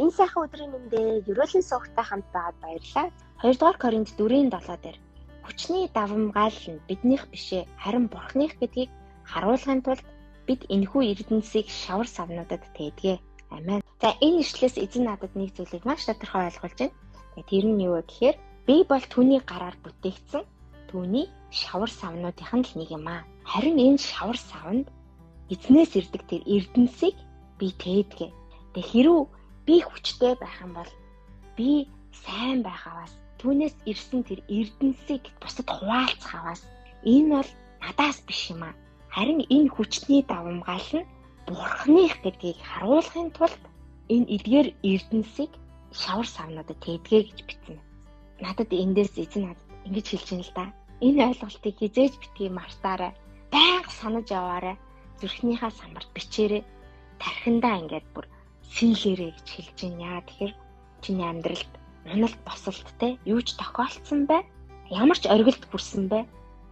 Энэ сайхан өдрийн мэндэ ерөөлийн суугтай хамт байгаад баярлалаа. 2 дугаар Коринт 4:7 дээр хүчний давамгаал нь биднийх бишээ харин Бурханых гэдгийг харуулахын тулд бид энэхүү эрдэнсийг шавар савнуудад тээдгээ. Амен. За энэ ишлээс эзэн надад нэг зүйлийг маш тодорхой ойлгуулж байна. Тэр нь юу вэ гэхээр би бол түүний гараар бүтээгдсэн түүний шавар савнуудынх нь л нэг юм аа. Харин энэ шавар савнд эзнээс ирдэг тэр эрдэнсийг би тээдгээ. Тэг хэрүү би хүчтэй байх юм бол би сайн байхаваас түүнээс ирсэн тэр эрдэнсийг бусад хуваалцахаваас энэ бол надаас биш юм аа. Харин энэ хүчний давамгаал нь Бурханых гэдгийг харуулахын тулд энэ эдгээр эрдэнсийг шавар савнуудад тээдгээ гэж бичсэн. Надад эндээс эзэн надад ингэж хэлж байна л да. Энэ ойлголтыг хизээж битгий мартаарай. Байнга санаж яваарай. Зүрхнийхаа самбарт бичээрэй. Тархиндаа ингээд бүр сийлэрэй гэж хэлж байна. Яа тэгэхээр чиний амьдралд уналт босолттой юу ч тохиолдсон бай. Ямар ч оргилд хүрсэн бай.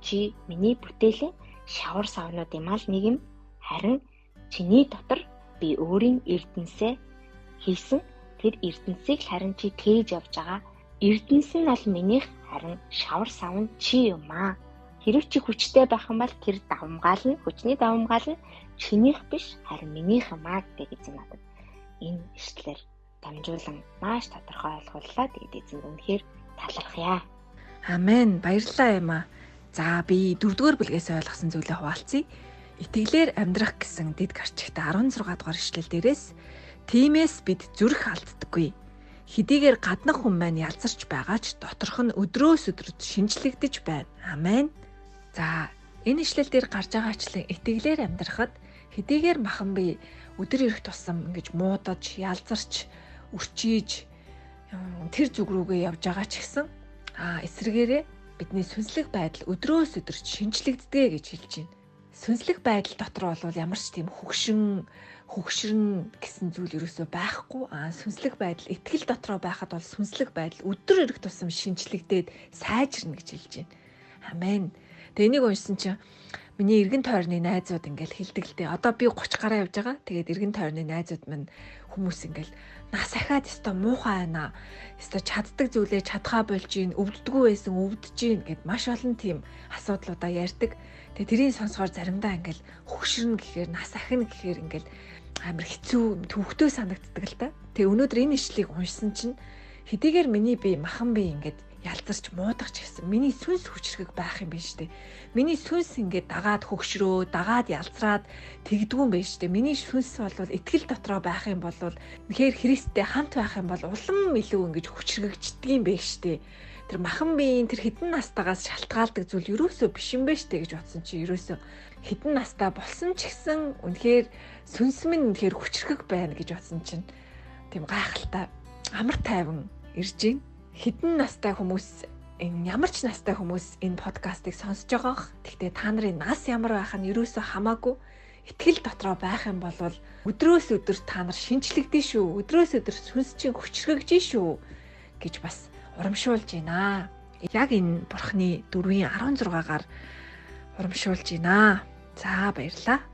Чи миний бүтээлийн шавар савнууд юм аа л нэг юм. Харин чиний дотор би өөрийн эрдэнсээ хийсэн тэр эрдэнсийг харин чи тээж явж байгаа. Эрдэнэс нь аль минийх харин шавар сав нь чи юм аа. Хэрвээ чи хүчтэй байх юм бол тэр давамгаал нь хүчний давамгаал нь чинийх биш харин минийх юм аа гэдэг эзэн надад энэ ишлэлээр дамжуулан маш тодорхой ойлгууллаа. Тэгээд эзэн үнэхээр талархъя. Амен. Баярлалаа Эма. За би 4-р бүлгээс ойлгосон зүйлээ хуваалцъя. Итгэлээр амьдрах гэсэн дэд гарчигта 16 дугаар ишлэл дээрээс тиймээс бид зүрх алддаггүй. Хэдийгээр гаднах хүн маань ялцарч байгаа ч доторх нь өдрөөс өдөрт шинжлэгдэж байна. Амен. За энэ ишлэл дээр гарч байгаа ачлан итгэлээр амьдрахад хэдийгээр махан би өдөр ирэх тусам ингэж муудаж, ялзарч, үрчиж тэр зүг рүүгээ явж байгаа ч гэсэн эсрэгээрээ бидний сүнслэг байдал өдрөөс өдөрт шинжлэгддэг гэж хэлж байна. Сүнслэг байдал дотор бол ямар ч тийм хөгшрөн гэсэн зүйл ерөөсөө байхгүй. Сүнслэг байдал итгэл дотроо байхад бол сүнслэг байдал өдөр ирэх тусам шинжлэгдээд сайжирна гэж хэлж байна. Амен. Тэгээ энийг уншсан чинь миний эргэн тойрны найзууд ингээл хэлдэг л дээ. Одоо би 30 гараа явж байгаа. Тэгээд эргэн тойрны найзууд минь хүмүүс ингээл нас ахаад өстой муухай байна. Өстой чаддаг зүйлээ чадхаа болж гин, өвддөггүй байсан өвдөж гин гэд маш олон тийм асуудлуудаа ярьдаг. Тэгээ тэрийг сонсохоор заримдаа ингээл хөгшрөн гэхээр нас ахина гэхээр ингээл амар хэцүү төвхтөө санагддаг л та. Тэгээ өнөөдөр энэ ишлийг уншсан чинь хэдийгээр миний бие махан бие ингээд ялцарч муудах ч гэсэн миний сүнс хүчрэг байх юм биш үү? Миний сүнс ингээд дагаад хөгшрөө, дагаад ялцраад тэгдгүүн байж тээ. Миний сүнс бол итгэл дотроо байх юм бол тэгэхээр Христтэй хамт байх юм бол улам илүү ингэж хүчрэгждэг юм биш үү? Тэр махан биеийн тэр хідэн настайгаас шалтгаалдаг зүйл ерөөсөө биш юм биш үү гэж бодсон чи ерөөсөө хідэн настай болсон ч гэсэн үнэхээр сүнс минь үнэхээр хүчрэг байна гэж бодсон чинь тийм гайхалтай амар тайван ирж байна. Хідэн настай хүмүүс ямар ч настай хүмүүс энэ подкастыг сонсож байгаах. Гэхдээ та нарын нас ямар байх нь ерөөсөө хамаагүй. Итгэл дотроо байх юм бол өдрөөс өдөр та нар шинжлэгдэн шүү. Өдрөөс өдөр сүнс чинь хүчрэгжин шүү гэж бас урамшуулж байна. Яг энэ Бурхны 4:16-гаар урамшуулж байна. За баярлалаа.